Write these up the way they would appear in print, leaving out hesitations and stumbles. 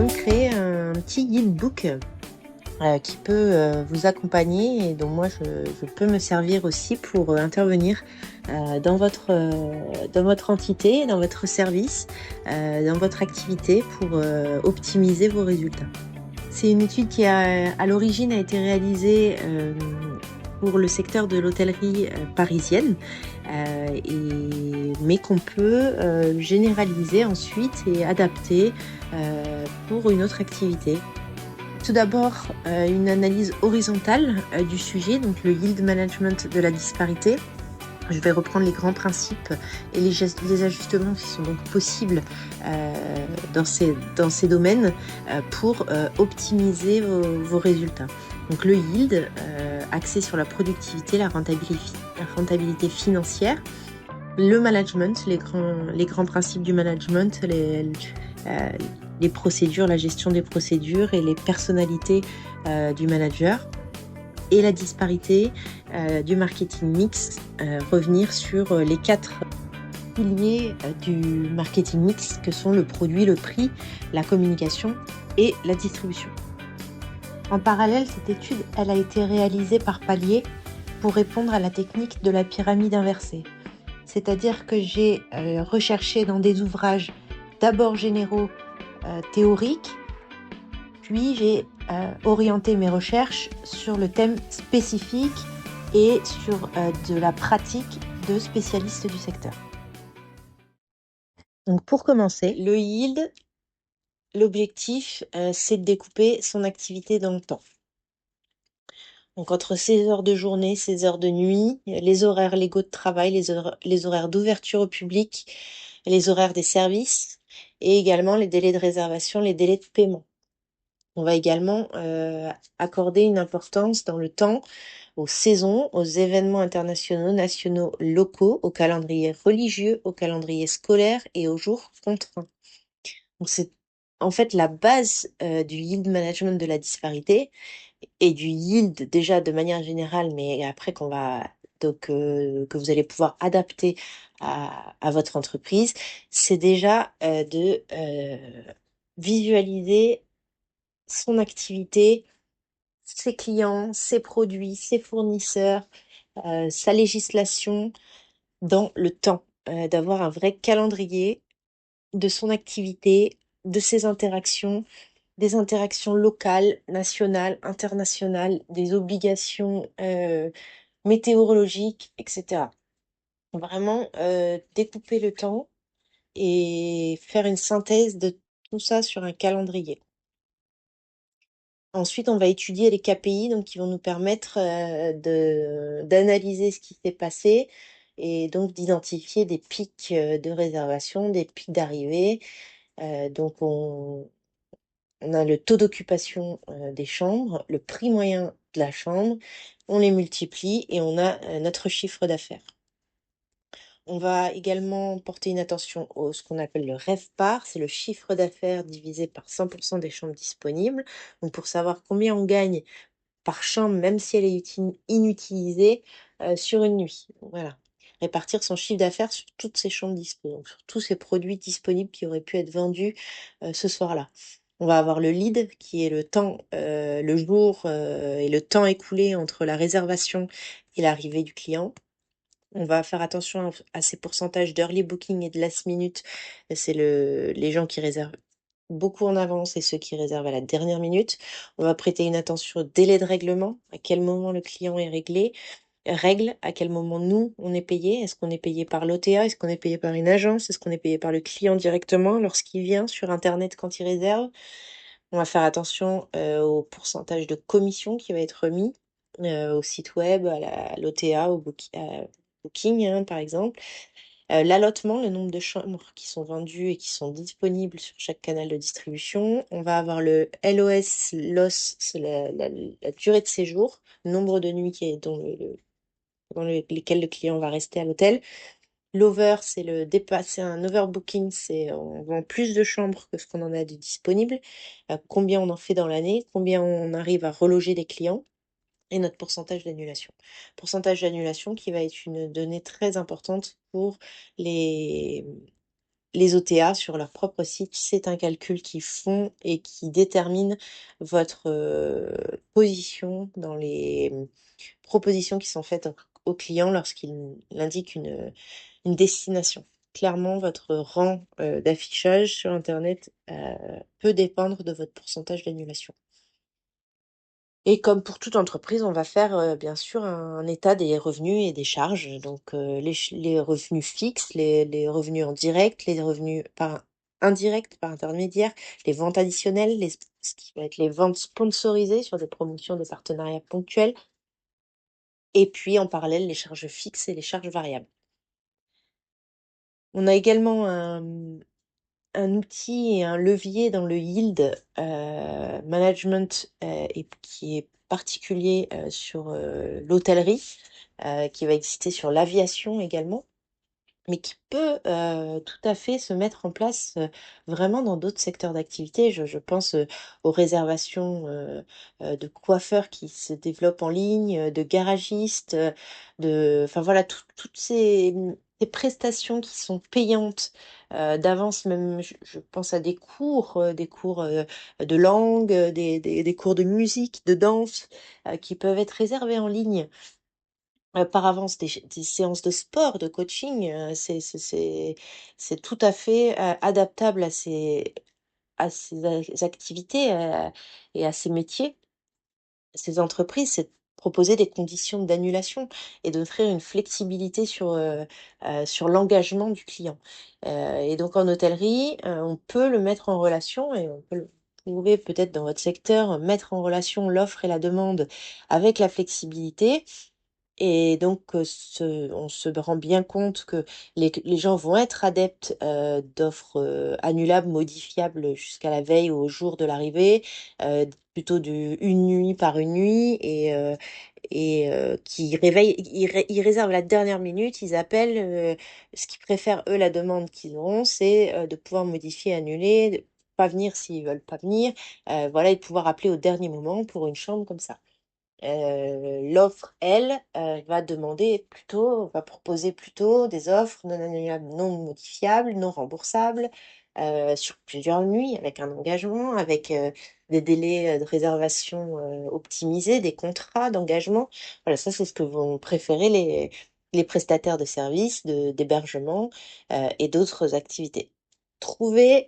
donc créé un petit guidebook qui peut vous accompagner et dont moi je peux me servir aussi pour intervenir dans votre entité, dans votre service, dans votre activité pour optimiser vos résultats. C'est une étude qui à l'origine a été réalisée pour le secteur de l'hôtellerie parisienne, mais qu'on peut généraliser ensuite et adapter pour une autre activité. Tout d'abord, une analyse horizontale du sujet, donc le yield management de la disparité. Je vais reprendre les grands principes et les ajustements qui sont donc possibles dans ces domaines pour optimiser vos résultats. Donc le yield, axé sur la productivité, la rentabilité financière. Le management, les grands principes du management, les procédures, la gestion des procédures et les personnalités du manager. Et la disparité du marketing mix, revenir sur les 4 piliers du marketing mix que sont le produit, le prix, la communication et la distribution. En parallèle, cette étude, elle a été réalisée par paliers pour répondre à la technique de la pyramide inversée. C'est-à-dire que j'ai recherché dans des ouvrages d'abord généraux théoriques, puis j'ai orienté mes recherches sur le thème spécifique et sur de la pratique de spécialistes du secteur. Donc pour commencer, le yield, l'objectif, c'est de découper son activité dans le temps. Donc entre ses heures de journée, ses heures de nuit, les horaires légaux de travail, les horaires d'ouverture au public, les horaires des services et également les délais de réservation, les délais de paiement. On va également accorder une importance dans le temps aux saisons, aux événements internationaux, nationaux, locaux, au calendrier religieux, au calendrier scolaire et aux jours contraints. Donc c'est en fait la base du yield management de la disparité et du yield déjà de manière générale, mais après que vous allez pouvoir adapter à votre entreprise, c'est déjà de visualiser son activité, ses clients, ses produits, ses fournisseurs, sa législation dans le temps, d'avoir un vrai calendrier de son activité, de ses interactions, des interactions locales, nationales, internationales, des obligations météorologiques, etc. Vraiment découper le temps et faire une synthèse de tout ça sur un calendrier. Ensuite, on va étudier les KPI, donc qui vont nous permettre d'analyser ce qui s'est passé et donc d'identifier des pics de réservation, des pics d'arrivée. Donc on a le taux d'occupation des chambres, le prix moyen de la chambre, on les multiplie et on a notre chiffre d'affaires. On va également porter une attention à ce qu'on appelle le RevPAR, c'est le chiffre d'affaires divisé par 100% des chambres disponibles. Donc pour savoir combien on gagne par chambre, même si elle est inutilisée, sur une nuit. Voilà. Répartir son chiffre d'affaires sur toutes ces chambres disponibles, donc sur tous ces produits disponibles qui auraient pu être vendus ce soir-là. On va avoir le lead, qui est le temps, le jour et le temps écoulé entre la réservation et l'arrivée du client. On va faire attention à ces pourcentages d'early booking et de last minute. C'est les gens qui réservent beaucoup en avance et ceux qui réservent à la dernière minute. On va prêter une attention au délai de règlement, à quel moment le client est règle, à quel moment nous, on est payé. Est-ce qu'on est payé par l'OTA? Est-ce qu'on est payé par une agence? Est-ce qu'on est payé par le client directement lorsqu'il vient sur Internet quand il réserve? On va faire attention au pourcentage de commission qui va être remis au site web, à l'OTA, au Booking, hein, par exemple. L'allotement, le nombre de chambres qui sont vendues et qui sont disponibles sur chaque canal de distribution. On va avoir le LOS, c'est la durée de séjour, le nombre de nuits lesquelles le client va rester à l'hôtel. L'over, c'est un overbooking, c'est on vend plus de chambres que ce qu'on en a de disponibles. Combien on en fait dans l'année, combien on arrive à reloger les clients et notre pourcentage d'annulation. Pourcentage d'annulation qui va être une donnée très importante pour les les OTA sur leur propre site, c'est un calcul qu'ils font et qui détermine votre position dans les propositions qui sont faites au client lorsqu'il indique une destination. Clairement, votre rang d'affichage sur Internet peut dépendre de votre pourcentage d'annulation. Et comme pour toute entreprise, on va faire bien sûr un état des revenus et des charges. Donc les revenus fixes, les revenus en direct, les revenus par indirects par intermédiaire, les ventes additionnelles, ce qui va être les ventes sponsorisées sur des promotions, des partenariats ponctuels, et puis en parallèle les charges fixes et les charges variables. On a également un outil et un levier dans le yield management et qui est particulier sur l'hôtellerie, qui va exister sur l'aviation également, mais qui peut tout à fait se mettre en place vraiment dans d'autres secteurs d'activité. Je pense aux réservations de coiffeurs qui se développent en ligne, de garagistes, enfin voilà, toutes ces prestations qui sont payantes d'avance, même je pense à des cours de langue, des cours de musique, de danse, qui peuvent être réservés en ligne par avance, des séances de sport, de coaching, c'est tout à fait adaptable à ces activités et à ces métiers. Ces entreprises, c'est de proposer des conditions d'annulation et d'offrir une flexibilité sur l'engagement du client. Et donc en hôtellerie, on peut le mettre en relation et on peut le vous pouvez peut-être dans votre secteur mettre en relation l'offre et la demande avec la flexibilité et donc, on se rend bien compte que les gens vont être adeptes d'offres annulables, modifiables jusqu'à la veille ou au jour de l'arrivée, plutôt de une nuit par une nuit, qui réveillent, ils réservent la dernière minute, ils appellent. Ce qu'ils préfèrent, eux, la demande qu'ils auront, c'est de pouvoir modifier, annuler, de pas venir s'ils veulent pas venir, voilà, et de pouvoir appeler au dernier moment pour une chambre comme ça. L'offre, elle, va proposer plutôt des offres non annulables, non modifiables, non remboursables, sur plusieurs nuits, avec un engagement, avec des délais de réservation optimisés, des contrats d'engagement. Voilà, ça, c'est ce que vont préférer les prestataires de services, d'hébergement et d'autres activités. Trouver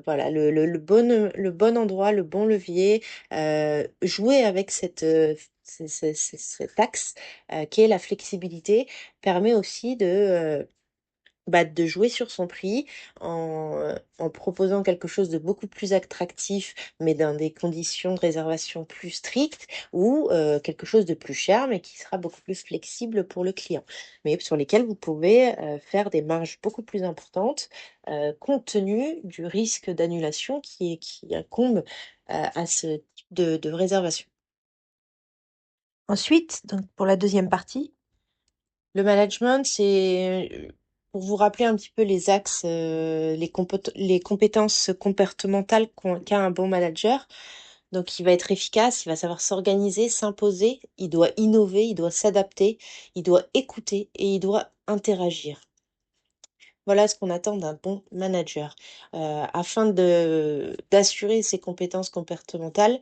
voilà, le bon endroit, le bon levier, jouer avec cet axe qui est la flexibilité, permet aussi de jouer sur son prix en proposant quelque chose de beaucoup plus attractif, mais dans des conditions de réservation plus strictes, ou quelque chose de plus cher, mais qui sera beaucoup plus flexible pour le client, mais sur lesquels vous pouvez faire des marges beaucoup plus importantes, compte tenu du risque d'annulation qui incombe à ce type de réservation. Ensuite, donc pour la deuxième partie, le management, c'est pour vous rappeler un petit peu les axes, les compétences comportementales qu'a un bon manager. Donc, il va être efficace, il va savoir s'organiser, s'imposer, il doit innover, il doit s'adapter, il doit écouter et il doit interagir. Voilà ce qu'on attend d'un bon manager. Afin d'assurer ses compétences comportementales,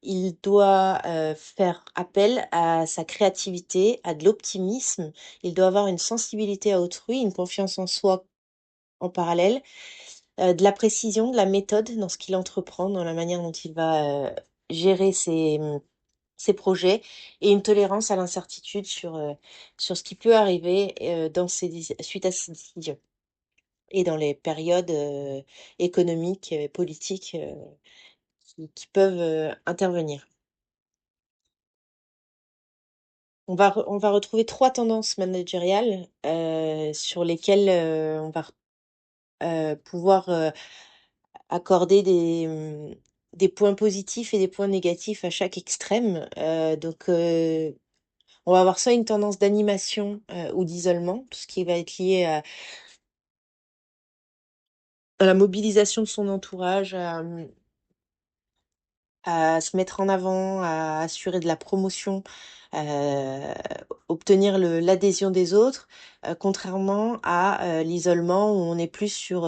il doit faire appel à sa créativité, à de l'optimisme. Il doit avoir une sensibilité à autrui, une confiance en soi en parallèle, de la précision, de la méthode dans ce qu'il entreprend, dans la manière dont il va gérer ses projets, et une tolérance à l'incertitude sur ce qui peut arriver suite à ces décisions et dans les périodes économiques et politiques qui peuvent intervenir. On va retrouver trois tendances managériales sur lesquelles on va pouvoir accorder des points positifs et des points négatifs à chaque extrême. On va avoir soit une tendance d'animation ou d'isolement, tout ce qui va être lié à la mobilisation de son entourage, à se mettre en avant, à assurer de la promotion, euh, obtenir l'adhésion des autres, contrairement à l'isolement où on est plus sur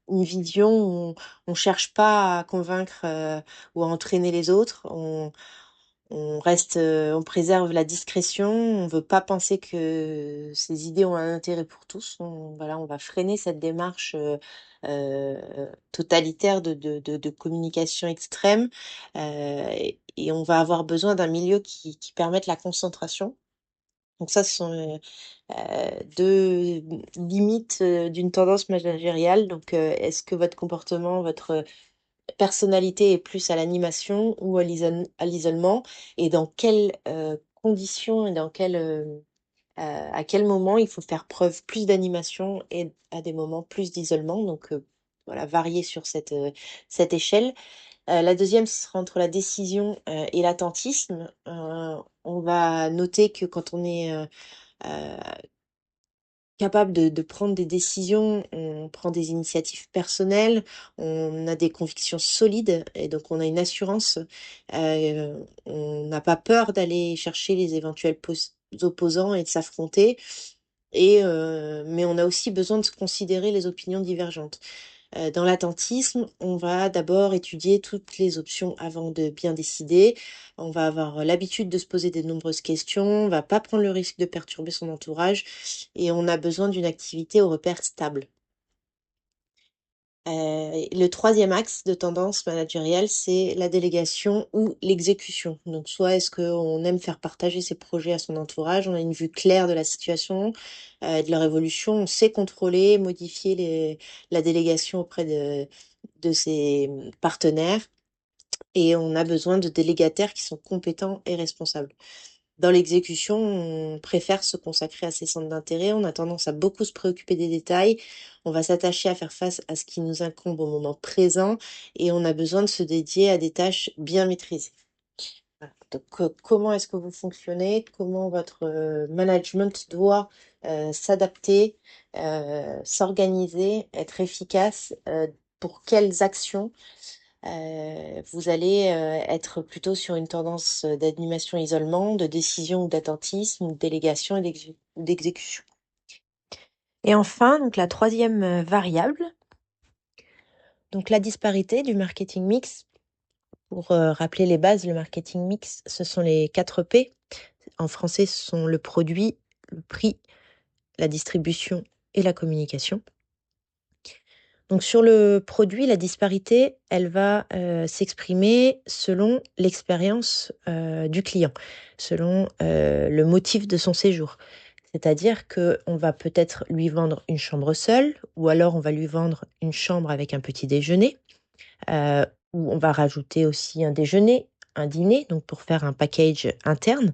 une vision où on cherche pas à convaincre ou à entraîner les autres. On reste, on préserve la discrétion. On veut pas penser que ces idées ont un intérêt pour tous. Voilà, on va freiner cette démarche totalitaire de communication extrême et on va avoir besoin d'un milieu qui permette la concentration. Donc ça, ce sont deux limites d'une tendance managériale. Donc, est-ce que votre comportement, votre personnalité est plus à l'animation ou à l'isolement et dans quelles conditions et à quel moment il faut faire preuve plus d'animation et à des moments plus d'isolement. Donc voilà, varier sur cette échelle. La deuxième, ce sera entre la décision et l'attentisme. On va noter que quand on est euh, capable de prendre des décisions, on prend des initiatives personnelles, on a des convictions solides et donc on a une assurance. On n'a pas peur d'aller chercher les éventuels opposants et de s'affronter. Mais on a aussi besoin de se considérer les opinions divergentes. Dans l'attentisme, on va d'abord étudier toutes les options avant de bien décider. On va avoir l'habitude de se poser de nombreuses questions. On va pas prendre le risque de perturber son entourage. Et on a besoin d'une activité au repère stable. Le troisième axe de tendance managériale, c'est la délégation ou l'exécution. Donc, soit est-ce qu'on aime faire partager ses projets à son entourage, on a une vue claire de la situation, de leur évolution, on sait contrôler, modifier la délégation auprès de ses partenaires, et on a besoin de délégataires qui sont compétents et responsables. Dans l'exécution, on préfère se consacrer à ses centres d'intérêt. On a tendance à beaucoup se préoccuper des détails. On va s'attacher à faire face à ce qui nous incombe au moment présent et on a besoin de se dédier à des tâches bien maîtrisées. Voilà. Donc, comment est-ce que vous fonctionnez? Comment votre management doit s'adapter, s'organiser, être efficace? Pour quelles actions vous allez être plutôt sur une tendance d'animation isolement, de décision ou d'attentisme, ou de délégation et d'exécution. Et enfin, donc la troisième variable, donc la disparité du marketing mix. Pour rappeler les bases, le marketing mix, ce sont les 4 P. En français, ce sont le produit, le prix, la distribution et la communication. Donc sur le produit, la disparité, elle va s'exprimer selon l'expérience du client, selon le motif de son séjour. C'est-à-dire qu'on va peut-être lui vendre une chambre seule, ou alors on va lui vendre une chambre avec un petit déjeuner, où on va rajouter aussi un déjeuner, un dîner, donc pour faire un package interne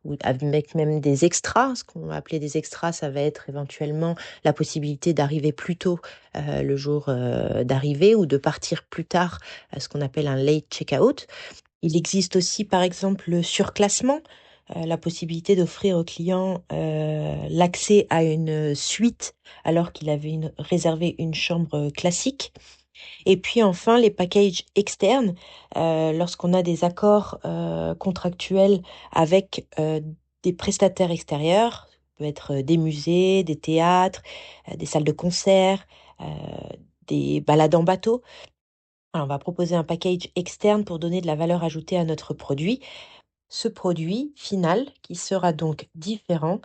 ou avec même des extras. Ce qu'on va appeler des extras, ça va être éventuellement la possibilité d'arriver plus tôt le jour d'arrivée ou de partir plus tard, ce qu'on appelle un late check-out. Il existe aussi, par exemple, le surclassement, la possibilité d'offrir au client l'accès à une suite alors qu'il avait réservé une chambre classique. Et puis enfin, les packages externes, lorsqu'on a des accords contractuels avec des prestataires extérieurs, ça peut être des musées, des théâtres, des salles de concert, euh, des balades en bateau. Alors, on va proposer un package externe pour donner de la valeur ajoutée à notre produit. Ce produit final, qui sera donc différent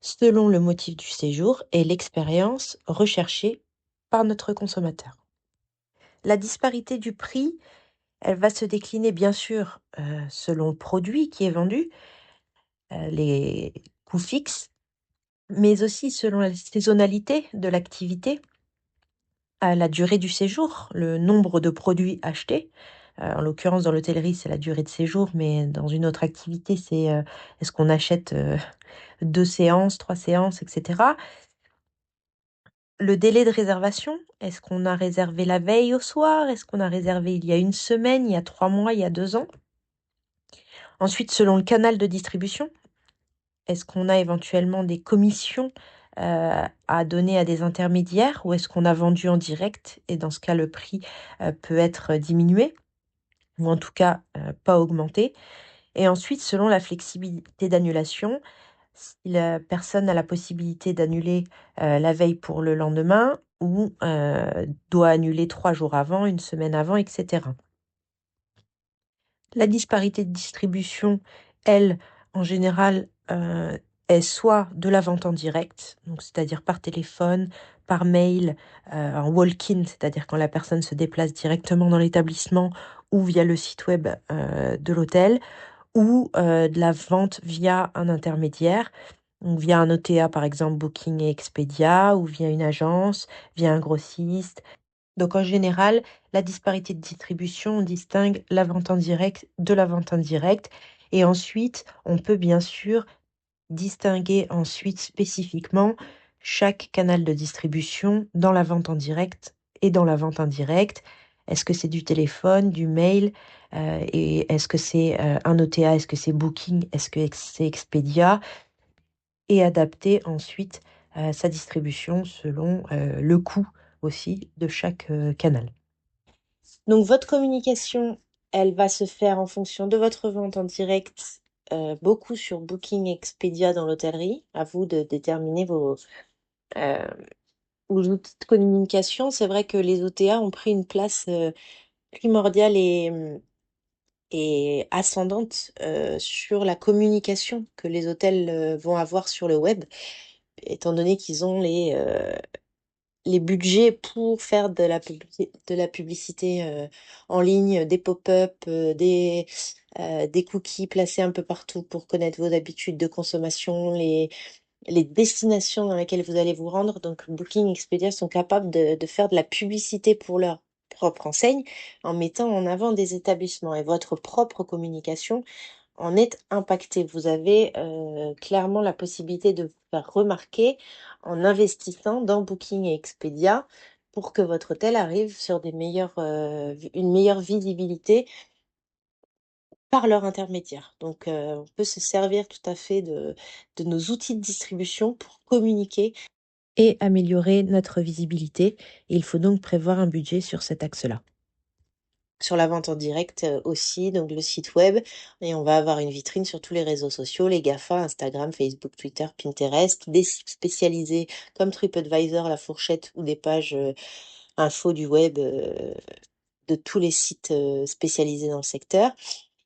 selon le motif du séjour et l'expérience recherchée par notre consommateur. La disparité du prix, elle va se décliner bien sûr selon le produit qui est vendu, les coûts fixes, mais aussi selon la saisonnalité de l'activité, la durée du séjour, le nombre de produits achetés. En l'occurrence, dans l'hôtellerie, c'est la durée de séjour, mais dans une autre activité, c'est est-ce qu'on achète 2 séances, 3 séances, etc. Le délai de réservation, est-ce qu'on a réservé la veille au soir? Est-ce qu'on a réservé il y a une semaine, il y a 3 mois, il y a 2 ans? Ensuite, selon le canal de distribution, est-ce qu'on a éventuellement des commissions à donner à des intermédiaires ou est-ce qu'on a vendu en direct et dans ce cas, le prix peut être diminué ou en tout cas pas augmenté. Et ensuite, selon la flexibilité d'annulation, si la personne a la possibilité d'annuler la veille pour le lendemain ou doit annuler 3 jours avant, une semaine avant, etc. La disparité de distribution, elle, en général, est soit de la vente en direct, donc c'est-à-dire par téléphone, par mail, en walk-in, c'est-à-dire quand la personne se déplace directement dans l'établissement ou via le site web de l'hôtel, ou de la vente via un intermédiaire, donc via un OTA par exemple Booking et Expedia, ou via une agence, via un grossiste. Donc en général, la disparité de distribution, on distingue la vente en direct de la vente indirecte. Et ensuite, on peut bien sûr distinguer ensuite spécifiquement chaque canal de distribution dans la vente en direct et dans la vente indirecte. Est-ce que c'est du téléphone, du mail, et est-ce que c'est un OTA, est-ce que c'est Booking, est-ce que c'est Expedia, et adapter ensuite sa distribution selon le coût aussi de chaque canal. Donc votre communication, elle va se faire en fonction de votre vente en direct, beaucoup sur Booking et Expedia dans l'hôtellerie. À vous de déterminer euh, vos outils de communication. C'est vrai que les OTA ont pris une place primordiale et ascendante sur la communication que les hôtels vont avoir sur le web, étant donné qu'ils ont les budgets pour faire de la publicité en ligne, des pop-up, des cookies placés un peu partout pour connaître vos habitudes de consommation, les destinations dans lesquelles vous allez vous rendre. Donc, Booking, Expedia sont capables de faire de la publicité pour leur propre enseigne en mettant en avant des établissements et votre propre communication en est impacté. Vous avez clairement la possibilité de vous faire remarquer en investissant dans Booking et Expedia pour que votre hôtel arrive sur une meilleure visibilité par leur intermédiaire. Donc, on peut se servir tout à fait de nos outils de distribution pour communiquer et améliorer notre visibilité. Et il faut donc prévoir un budget sur cet axe-là. Sur la vente en direct aussi, donc le site web, et on va avoir une vitrine sur tous les réseaux sociaux, les GAFA, Instagram, Facebook, Twitter, Pinterest, des sites spécialisés comme TripAdvisor, La Fourchette ou des pages info du web de tous les sites spécialisés dans le secteur.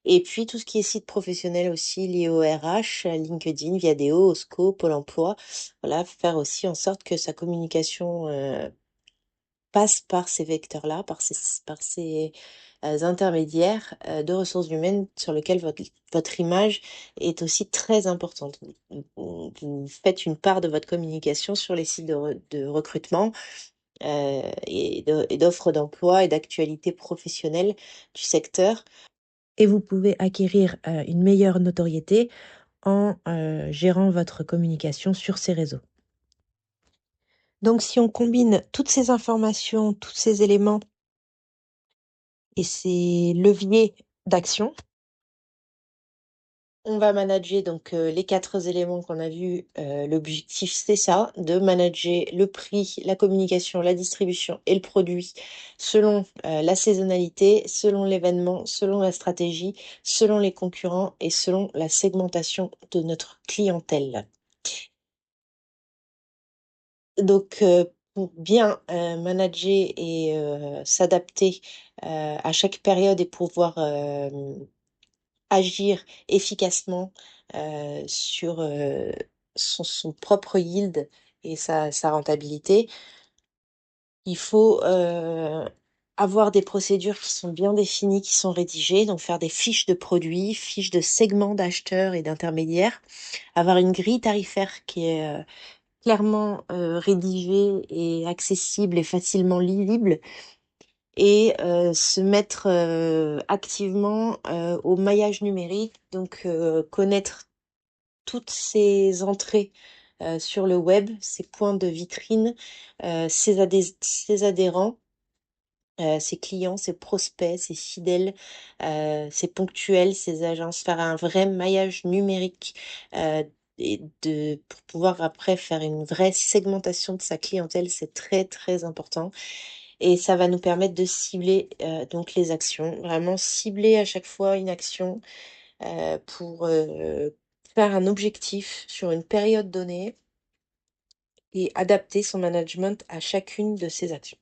Et puis tout ce qui est site professionnel aussi lié au RH, LinkedIn, Viadeo, Osco, Pôle emploi. Voilà, faire aussi en sorte que sa communication passe par ces vecteurs-là, par ces intermédiaires de ressources humaines sur lesquels votre image est aussi très importante. Vous faites une part de votre communication sur les sites de recrutement et d'offres d'emploi et d'actualité professionnelle du secteur. Et vous pouvez acquérir une meilleure notoriété en gérant votre communication sur ces réseaux. Donc si on combine toutes ces informations, tous ces éléments et ces leviers d'action, on va manager donc les 4 éléments qu'on a vus. L'objectif, c'est ça, de manager le prix, la communication, la distribution et le produit selon la saisonnalité, selon l'événement, selon la stratégie, selon les concurrents et selon la segmentation de notre clientèle. Donc, pour bien manager et s'adapter à chaque période et pouvoir agir efficacement sur son propre yield et sa rentabilité, il faut avoir des procédures qui sont bien définies, qui sont rédigées, donc faire des fiches de produits, fiches de segments d'acheteurs et d'intermédiaires, avoir une grille tarifaire qui est clairement rédigée et accessible et facilement lisible, et se mettre activement au maillage numérique, donc connaître toutes ces entrées sur le web, ces points de vitrine, ses adhérents, ses clients, ses prospects, ses fidèles, ses ponctuels, ses agences, faire un vrai maillage numérique pour pouvoir après faire une vraie segmentation de sa clientèle, c'est très, très important et ça va nous permettre de cibler, donc les actions. Vraiment cibler à chaque fois une action, pour, faire un objectif sur une période donnée et adapter son management à chacune de ces actions.